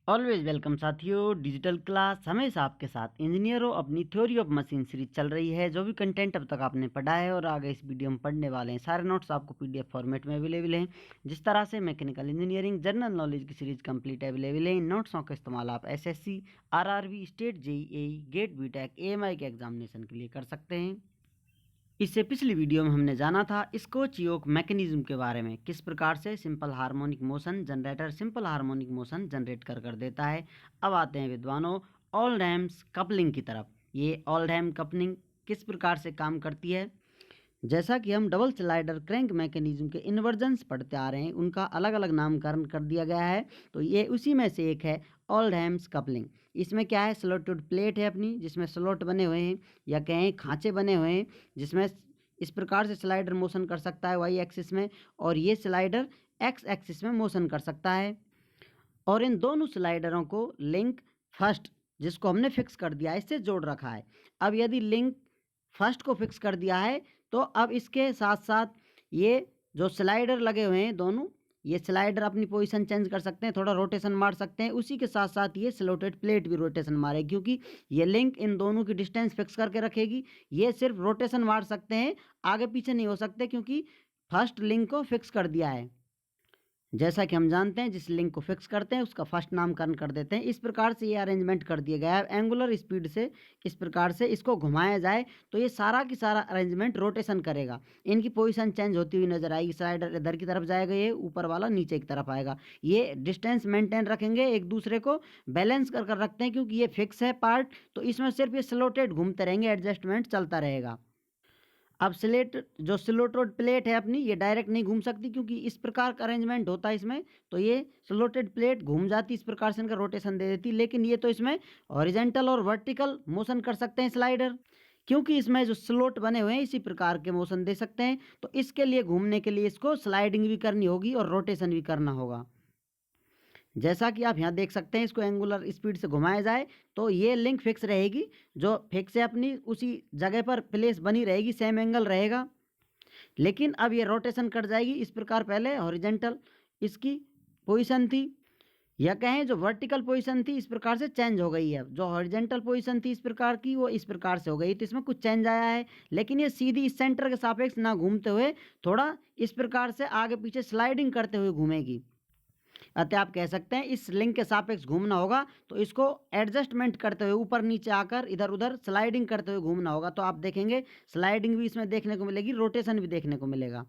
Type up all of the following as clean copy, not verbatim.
Always welcome साथियों। Digital class हमेशा आपके साथ। इंजीनियरों, अपनी थ्योरी ऑफ मशीन सीरीज चल रही है। जो भी कंटेंट अब तक आपने पढ़ा है और आगे इस वीडियो में पढ़ने वाले हैं, सारे नोट्स आपको पीडीएफ फॉर्मेट में अवेलेबल हैं। जिस तरह से मैकेनिकल इंजीनियरिंग जनरल नॉलेज की सीरीज कंप्लीट अवेलेबल है, इन नोट्सों का इस्तेमाल आप SSC, RRB, state JEE, GATE, BTech, AMI के एग्जामिनेशन के लिए कर सकते हैं। इससे पिछली वीडियो में हमने जाना था स्कॉच योक मैकेनिज्म के बारे में, किस प्रकार से simple harmonic motion generator simple harmonic motion generate कर देता है। अब आते हैं विद्वानों ऑल्डहैम्स कपलिंग की तरफ। ये ऑल्डहैम कपलिंग किस प्रकार से काम करती है। जैसा कि हम डबल स्लाइडर क्रैंक मैकेनिज्म के इन्वर्जन्स पढ़ते आ रहे हैं, उनका अलग अलग नामकरण कर दिया गया है। तो ये उसी में से एक है ऑल्डहैम्स कपलिंग। इसमें क्या है, स्लॉटेड प्लेट है अपनी, जिसमें स्लॉट बने हुए हैं या कहें खांचे बने हुए हैं, जिसमें इस प्रकार से स्लाइडर मोशन कर सकता है वाई एक्सिस में, और ये स्लाइडर एक्स एक्सिस में मोशन कर सकता है। और इन दोनों स्लाइडरों को लिंक फर्स्ट, जिसको हमने फिक्स कर दिया है, इससे जोड़ रखा है। अब यदि लिंक फर्स्ट को फिक्स कर दिया है तो अब इसके साथ साथ ये जो स्लाइडर लगे हुए हैं दोनों, ये स्लाइडर अपनी पोजीशन चेंज कर सकते हैं, थोड़ा रोटेशन मार सकते हैं। उसी के साथ साथ ये स्लॉटेड प्लेट भी रोटेशन मारेगी, क्योंकि ये लिंक इन दोनों की डिस्टेंस फिक्स करके रखेगी। ये सिर्फ रोटेशन मार सकते हैं, आगे पीछे नहीं हो सकते, क्योंकि फर्स्ट लिंक को फिक्स कर दिया है। जैसा कि हम जानते हैं, जिस लिंक को फिक्स करते हैं उसका फर्स्ट नामकरण कर देते हैं। इस प्रकार से ये अरेंजमेंट कर दिया गया है। एंगुलर स्पीड से इस प्रकार से इसको घुमाया जाए तो ये सारा की सारा अरेंजमेंट रोटेशन करेगा। इनकी पोजीशन चेंज होती हुई नजर आएगी। स्लाइडर इधर की तरफ जाएगा, ये ऊपर वाला नीचे की तरफ आएगा। ये डिस्टेंस मेंटेन रखेंगे, एक दूसरे को बैलेंस कर कर रखते हैं, क्योंकि ये फिक्स है पार्ट, तो इसमें सिर्फ ये स्लोटेड घूमते रहेंगे, एडजस्टमेंट चलता रहेगा। अब जो स्लोटेड प्लेट है अपनी, ये डायरेक्ट नहीं घूम सकती, क्योंकि इस प्रकार का अरेंजमेंट होता है इसमें, तो ये स्लोटेड प्लेट घूम जाती, इस प्रकार से इनका रोटेशन दे देती। लेकिन ये तो इसमें हॉरिजेंटल और वर्टिकल मोशन कर सकते हैं स्लाइडर, क्योंकि इसमें जो स्लोट बने हुए हैं इसी प्रकार के मोशन दे सकते हैं। तो इसके लिए घूमने के लिए इसको स्लाइडिंग भी करनी होगी और रोटेशन भी करना होगा। जैसा कि आप यहाँ देख सकते हैं, इसको एंगुलर स्पीड से घुमाया जाए तो ये लिंक फिक्स रहेगी, जो फिक्स है अपनी उसी जगह पर प्लेस बनी रहेगी, सेम एंगल रहेगा। लेकिन अब ये रोटेशन कर जाएगी इस प्रकार। पहले हॉरिजेंटल इसकी पोजीशन थी, या कहें जो वर्टिकल पोजीशन थी, इस प्रकार से चेंज हो गई है। जो हॉरिजेंटल पोजीशन थी इस प्रकार की, वो इस प्रकार से हो गई, तो इसमें कुछ चेंज आया है। लेकिन ये सीधी इस सेंटर के सापेक्ष ना घूमते हुए थोड़ा इस प्रकार से आगे पीछे स्लाइडिंग करते हुए घूमेगी। अतः आप कह सकते हैं इस लिंक के सापेक्ष घूमना होगा, तो इसको एडजस्टमेंट करते हुए ऊपर नीचे आकर इधर उधर स्लाइडिंग करते हुए घूमना होगा। तो आप देखेंगे स्लाइडिंग भी इसमें देखने को मिलेगी, रोटेशन भी देखने को मिलेगा।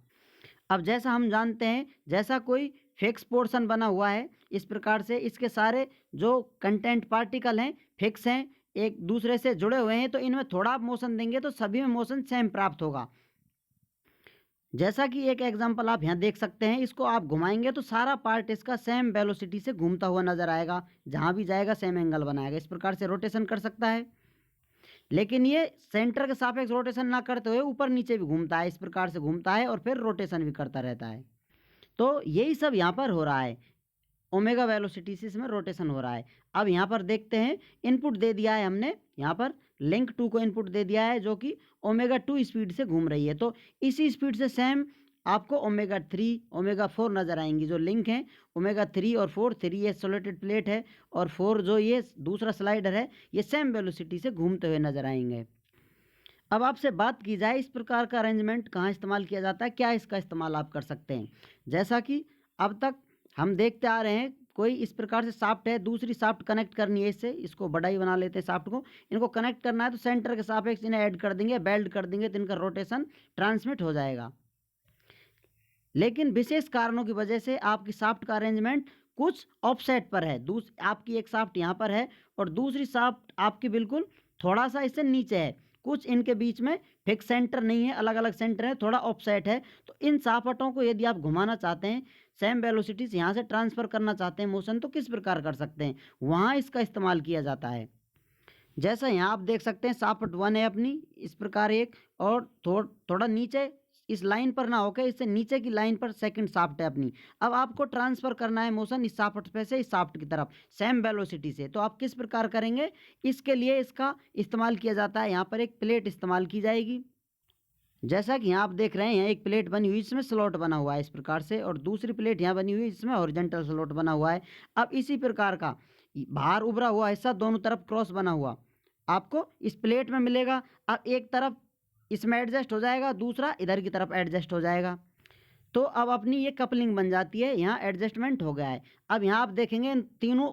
अब जैसा हम जानते हैं, जैसा कोई फिक्स पोर्शन बना हुआ है, इस प्रकार से इसके सारे जो कंटेंट पार्टिकल हैं फिक्स हैं, एक दूसरे से जुड़े हुए हैं, तो इनमें थोड़ा आप मोशन देंगे तो सभी में मोशन सेम प्राप्त होगा। जैसा कि एक एग्जांपल आप यहाँ देख सकते हैं, इसको आप घुमाएंगे तो सारा पार्ट इसका सेम वेलोसिटी से घूमता हुआ नजर आएगा, जहाँ भी जाएगा सेम एंगल बनाएगा। इस प्रकार से रोटेशन कर सकता है। लेकिन ये सेंटर के सापेक्ष रोटेशन ना करते हुए ऊपर नीचे भी घूमता है, इस प्रकार से घूमता है और फिर रोटेशन भी करता रहता है। तो यही सब यहाँ पर हो रहा है, ओमेगा वेलोसिटी से इसमें रोटेशन हो रहा है। अब यहाँ पर देखते हैं, इनपुट दे दिया है हमने, यहाँ पर लिंक 2 को इनपुट दे दिया है, जो कि ओमेगा 2 स्पीड से घूम रही है। तो इसी स्पीड से सेम आपको ओमेगा 3 ओमेगा 4 नजर आएंगी। जो लिंक है ओमेगा 3 और 4, 3 ये सोलेटेड प्लेट है और 4 जो ये दूसरा स्लाइडर है, ये सेम वेलोसिटी से घूमते हुए नजर आएंगे। अब आपसे बात की जाए इस प्रकार का अरेंजमेंट कहाँ इस्तेमाल किया जाता है, क्या इसका इस्तेमाल आप कर सकते हैं। जैसा कि अब तक हम देखते आ रहे हैं, कोई इस प्रकार से शाफ्ट है, दूसरी शाफ्ट कनेक्ट करनी है इससे, इसको बड़ा ही बना लेते हैं शाफ्ट को। इनको कनेक्ट करना है तो सेंटर के सापेक्ष इन्हें ऐड कर देंगे, बेल्ट कर देंगे, तो इनका रोटेशन ट्रांसमिट हो जाएगा। लेकिन विशेष कारणों की वजह से आपकी शाफ्ट का अरेंजमेंट कुछ ऑफसेट पर है। आपकी एक शाफ्ट यहाँ पर है और दूसरी शाफ्ट आपकी बिल्कुल थोड़ा सा इससे नीचे है, कुछ इनके बीच में फिक्स सेंटर नहीं है, अलग अलग सेंटर है, थोड़ा ऑफसेट है। तो इन शाफ्टों को यदि आप घुमाना चाहते हैं, सेम वेलोसिटी से यहाँ से ट्रांसफर करना चाहते हैं मोशन, तो किस प्रकार कर सकते हैं, वहाँ इसका इस्तेमाल किया जाता है। जैसा यहाँ आप देख सकते हैं, शाफ्ट 1 है अपनी, इस प्रकार एक, और थोड़ा नीचे इस लाइन पर ना होकर इससे नीचे की लाइन पर सेकंड शाफ्ट है अपनी। अब आपको ट्रांसफर करना है मोशन इस शाफ्ट पे से इस शाफ्ट की तरफ सेम वेलोसिटी से, तो आप किस प्रकार करेंगे, इसके लिए इसका इस्तेमाल किया जाता है। यहाँ पर एक प्लेट इस्तेमाल की जाएगी। जैसा कि यहाँ आप देख रहे हैं, यहाँ एक प्लेट बनी हुई इसमें स्लॉट बना हुआ है इस प्रकार से, और दूसरी प्लेट यहाँ बनी हुई इसमें हॉरिजॉन्टल स्लॉट बना हुआ है। अब इसी प्रकार का बाहर उभरा हुआ हिस्सा दोनों तरफ क्रॉस बना हुआ आपको इस प्लेट में मिलेगा। अब एक तरफ इसमें एडजस्ट हो जाएगा, दूसरा इधर की तरफ एडजस्ट हो जाएगा। तो अब अपनी ये कपलिंग बन जाती है, यहाँ एडजस्टमेंट हो गया है। अब यहाँ आप देखेंगे इन तीनों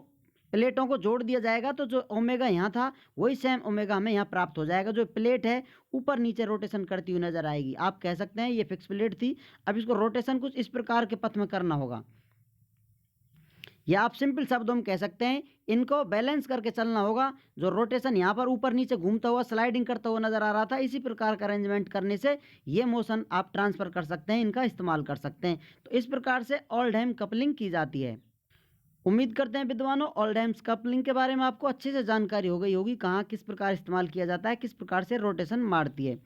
प्लेटों को जोड़ दिया जाएगा तो जो ओमेगा यहाँ था वही सेम ओमेगा हमें यहाँ प्राप्त हो जाएगा। जो प्लेट है ऊपर नीचे रोटेशन करती हुई नजर आएगी। आप कह सकते हैं ये फिक्स प्लेट थी, अब इसको रोटेशन कुछ इस प्रकार के पथ में करना होगा, या आप सिंपल शब्दों में कह सकते हैं इनको बैलेंस करके चलना होगा। जो रोटेशन यहाँ पर ऊपर नीचे घूमता हुआ स्लाइडिंग करता हुआ नजर आ रहा था, इसी प्रकार का अरेंजमेंट करने से ये मोशन आप ट्रांसफर कर सकते हैं, इनका इस्तेमाल कर सकते हैं। तो इस प्रकार से ऑल्डहैम कपलिंग की जाती है। उम्मीद करते हैं विद्वानों ऑल्डहैम कपलिंग के बारे में आपको अच्छे से जानकारी हो गई होगी, कहाँ किस प्रकार इस्तेमाल किया जाता है, किस प्रकार से रोटेशन मारती है।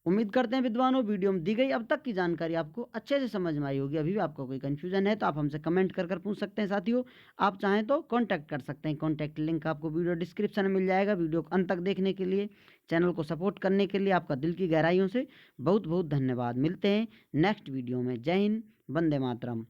उम्मीद करते हैं विद्वानों वीडियो में दी गई अब तक की जानकारी आपको अच्छे से समझ में आई होगी। अभी भी आपको कोई कन्फ्यूजन है तो आप हमसे कमेंट कर पूछ सकते हैं। साथियों आप चाहें तो कांटेक्ट कर सकते हैं, कांटेक्ट लिंक आपको वीडियो डिस्क्रिप्शन में मिल जाएगा। वीडियो को अंत तक देखने के लिए, चैनल को सपोर्ट करने के लिए आपका दिल की गहराइयों से बहुत बहुत धन्यवाद। मिलते हैं नेक्स्ट वीडियो में। जय हिंद, वंदे मातरम।